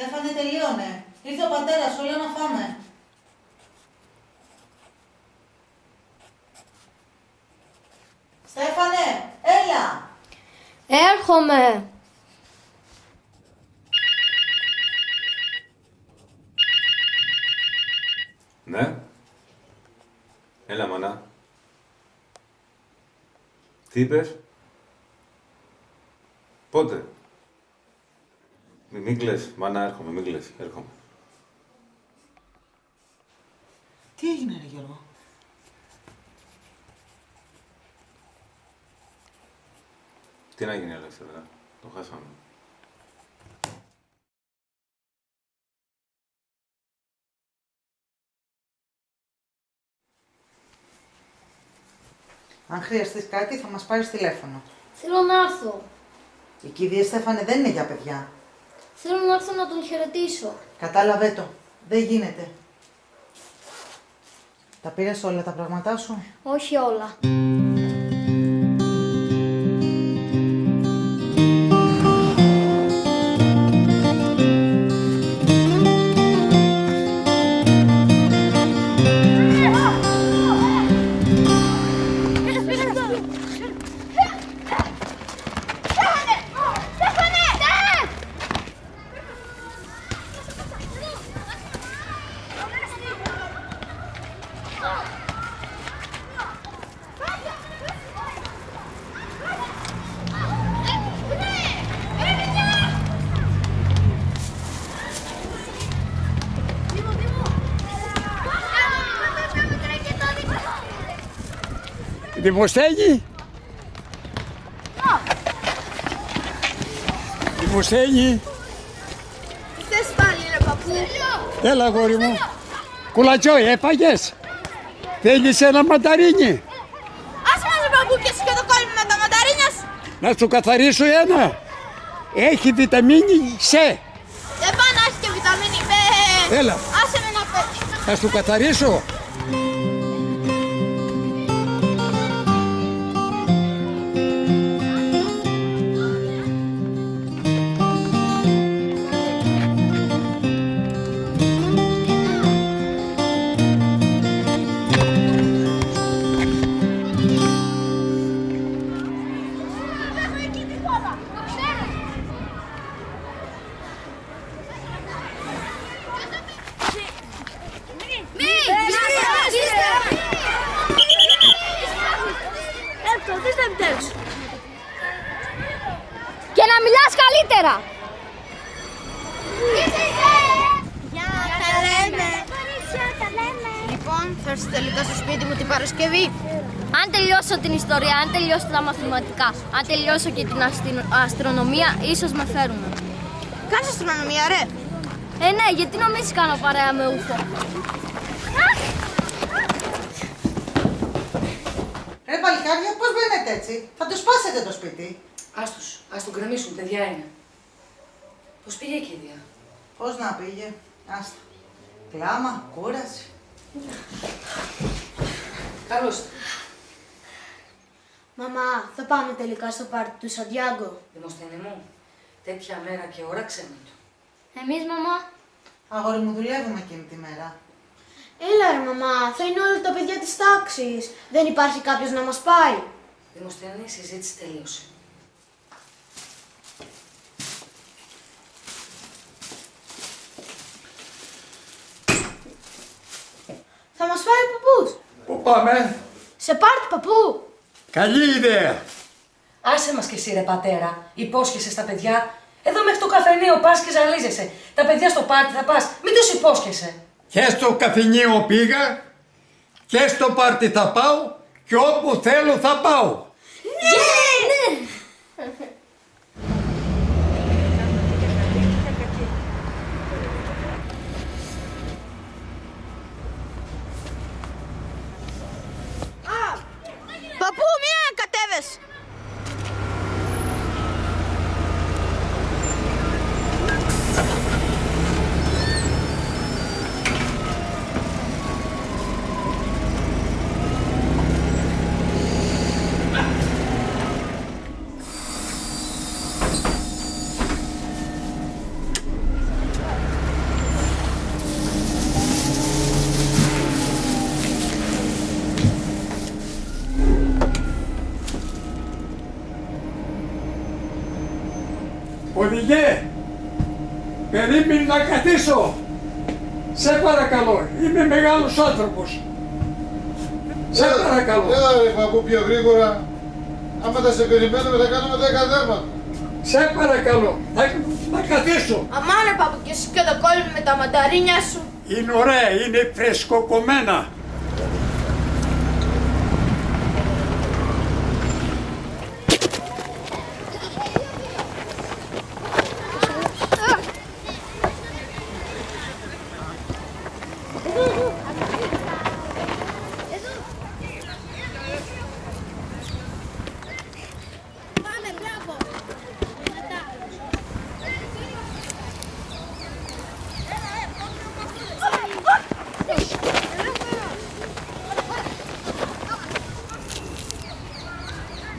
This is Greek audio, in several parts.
Στέφανε, τελείωνε. Ήρθε ο πατέρας, όλα να φάμε. Στέφανε, έλα! Έρχομαι! Ναι. Έλα, μάνα. Τι είπες? Πότε? Μην κλαις, μάνα, έρχομαι, μην κλαις, έρχομαι. Τι έγινε, ρε Γιώργο? Τι να γίνει, Ελεύθερα, το χάσαμε. Αν χρειαστείς κάτι, θα μας πάρεις τηλέφωνο. Θέλω να έρθω. Η κηδεία, Στέφανε, δεν είναι για παιδιά. Θέλω να έρθω να τον χαιρετήσω. Κατάλαβε το. Δεν γίνεται. Τα πήρες όλα τα πράγματά σου? Όχι όλα. Δημοσθένη! Δημοσθένη! Τι θες πάλι, ρε παππού? Έλα, αγόρι μου. Κουλατσόι, έφαγες? Θέλεις ένα μανταρίνι? Άσε μας, ρε παππού, και εσύ και το κόλλημα με τα μανταρίνια σου. Να σου καθαρίσω ένα. Έχει βιταμίνη C. Δεν πάει να έχει και βιταμίνη B. Έλα. Άσε με να πέφτει. Να σου καθαρίσω. Και να μιλάς καλύτερα! Γεια, τα λέμε. Λοιπόν, θα έρθεις τελικά στο σπίτι μου την Παρασκευή. Αν τελειώσω την ιστορία, αν τελειώσω τα μαθηματικά, αν τελειώσω και την αστρονομία, ίσως με φέρουν. Κάνεις αστρονομία, ρε. Ναι, γιατί νομίζεις κάνω παρέα με ούφο? Ρε παλικάρια, πώς μπαίνετε έτσι? Θα το σπάσετε το σπίτι. Ας τον γκρεμίσουν, παιδιά είναι. Πώς πήγε η κηδεία? Πώς να πήγε? Άστα. Κλάμα, κούραση. Καλώς. Μαμά, θα πάμε τελικά στο πάρτι του Σαντιάγκο. Δημοσθένη μου, τέτοια μέρα και ώρα ξένα του. Εμείς, μαμά? Αγόρι μου, δουλεύουμε εκείνη τη μέρα. Έλα ρε μαμά, θα είναι όλα τα παιδιά της τάξης. Δεν υπάρχει κάποιος να μας πάει. Δημοσθένη, η συζήτηση τελείωσε. Θα μας φάει ο παππούς. Πού πάμε? Σε πάρτι, παππού. Καλή ιδέα. Άσε μας κι εσύ ρε πατέρα, υπόσχεσαι στα παιδιά. Εδώ μέχρι το καφενείο πας και ζαλίζεσαι. Τα παιδιά στο πάρτι θα πας, μην τους υπόσχεσαι. Και στο καφενείο πήγα και στο πάρτι θα πάω και όπου θέλω θα πάω. Ναι! Παππού, μία κατέβες! Οδηγέ, περίμενε να καθίσω. Σε παρακαλώ, είμαι μεγάλος άνθρωπος. Σε παρακαλώ. Έλα ρε παππού πιο γρήγορα. Άμα τα σε περιμένουμε θα κάνουμε 10 δέρματα. Σε παρακαλώ, θα καθίσω. Αμάνε παππού και εσύ και το κόλλημα με τα μανταρίνια σου. Είναι ωραία, είναι φρεσκοκομμένα.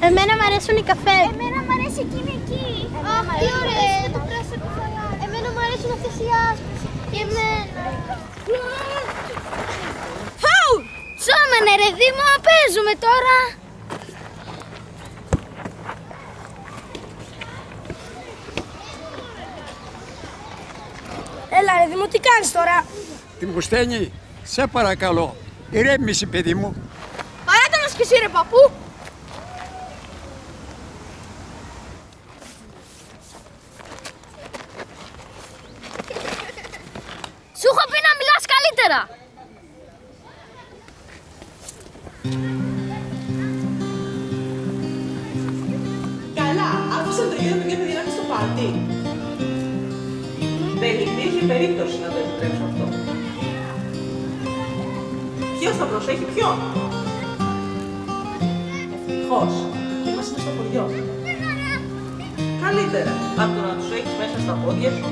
Εμένα μου αρέσουν οι καφέ. Εμένα μου αρέσει εκείνη εκεί. Αχ, τι ωραία. Το πράσινο φαλάκι. Εμένα μου αρέσουν αυτές οι άσπρες. Και εμένα. Φαουλ! Σώμενε ρε Δήμο, παίζουμε τώρα. Έλα ρε Δήμο, τι κάνεις τώρα? Δημοσθένη, σε παρακαλώ, ηρέμησε παιδί μου. Παράτα μας και εσύ ρε παππού. Σου έχω πει να μιλάς καλύτερα. Καλά, άφησαν το γιο παιδιά να είναι στο πάρτι. Δεν υπήρχε περίπτωση να το επιτρέψω αυτό. Ποιος θα προσέχει ποιον? Ευτυχώς, εκεί μας είναι στο χωριό. Καλύτερα από το να τους έχεις μέσα στα πόδια σου.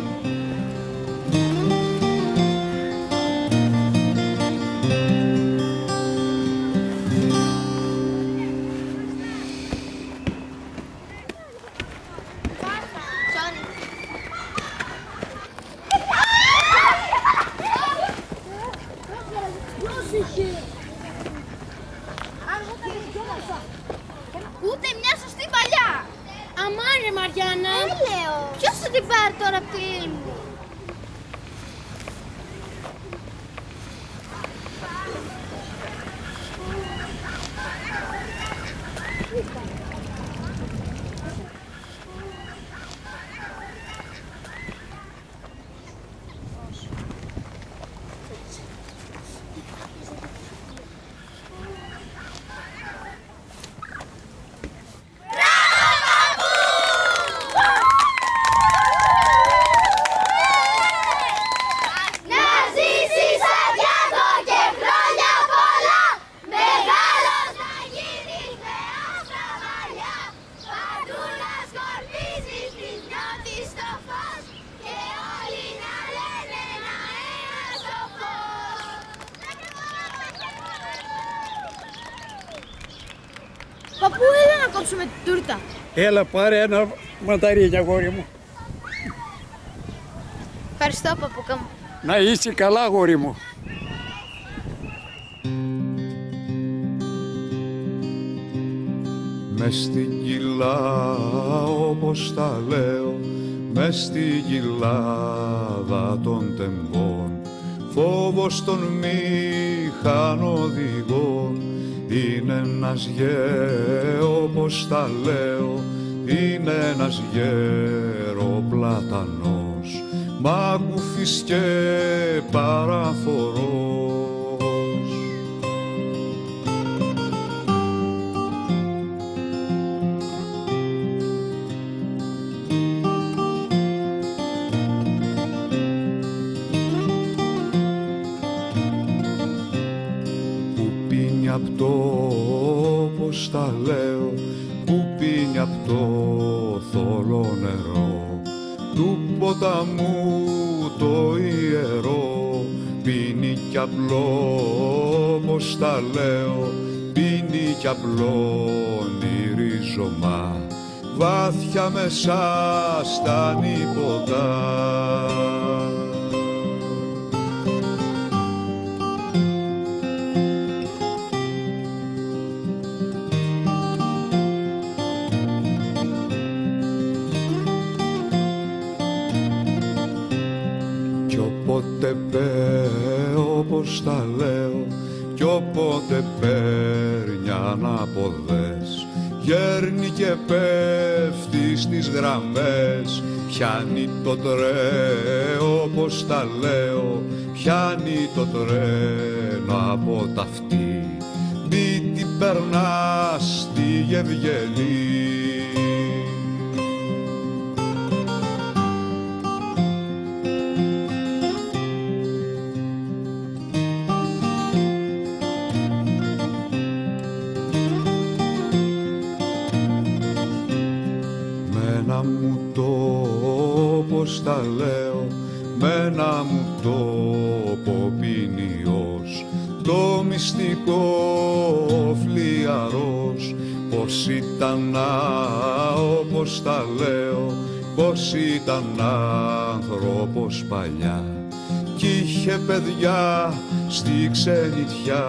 Ούτε μια σωστή παλιά. Αμάν ρε Μαριάννα. Ποιος θα την πάρει τώρα από τη μου? Παππού, έλα να κόψουμε την τούρτα. Έλα πάρε ένα μανταρίνι αγόρι μου. Ευχαριστώ παππούκα μου. Να είσαι καλά αγόρι μου. Μες στην κοιλά όπως τα λέω, μες στην κοιλάδα των τεμπών, φόβος των μηχανοδηγών, είναι ένας όπως τα λέω, είναι ένας γεροπλατανός, μάκουφης και παραφορός. Απ' το όπως τα λέω, που πίνει απ' το θολό νερό του ποταμού το ιερό, πίνει κι απλό όπως τα λέω, πίνει κι απλό ρίζωμα βάθια μέσα στα νηποτά. όποτε παίρνει αναποδές, γέρνει και πέφτει στις γραμμές, πιάνει το τρένο, όπως τα λέω, πιάνει το τρένο από τα αυτή, μη την περνά στη Γευγελή. Μένα μου το, όπως τα λέω, μένα μου το ποινιός, το μυστικό φλιαρός, πως ήταν, όπως τα λέω, πως ήταν άνθρωπος παλιά κι είχε παιδιά στη ξενιτιά.